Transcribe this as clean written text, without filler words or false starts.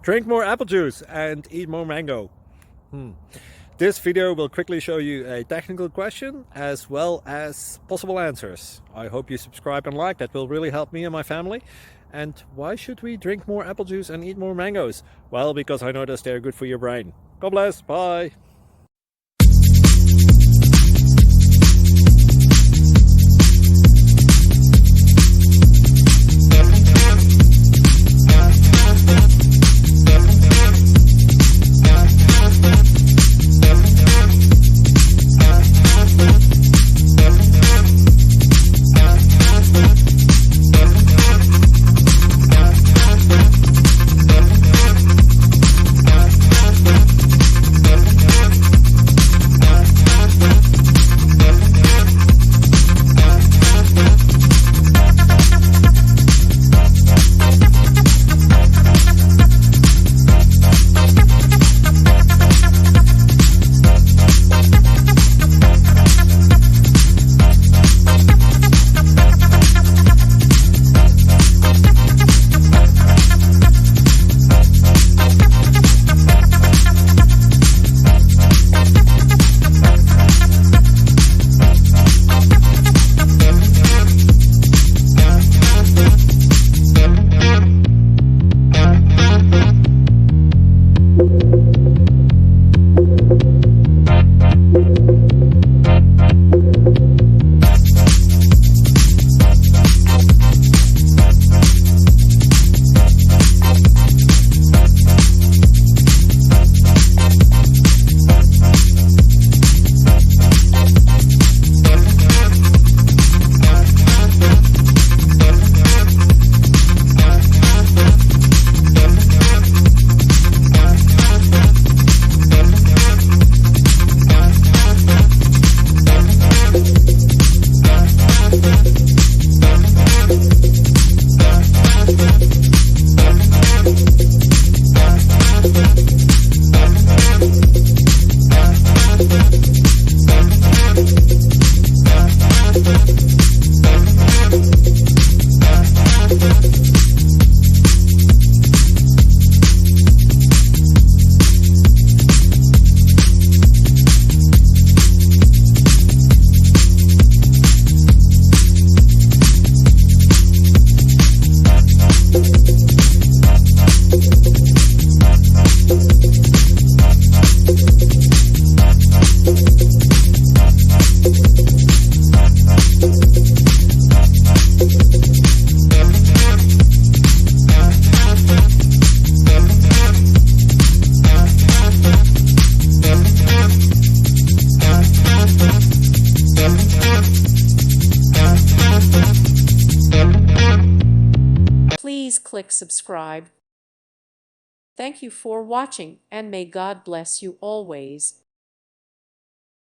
Drink more apple juice and eat more mango. This video will quickly show you a technical question as well as possible answers. I hope you subscribe and like, that will really help me and my family. And why should we drink more apple juice and eat more mangoes? Well, because I noticed they're good for your brain. God bless, bye! Please click subscribe. Thank you for watching, and may God bless you always.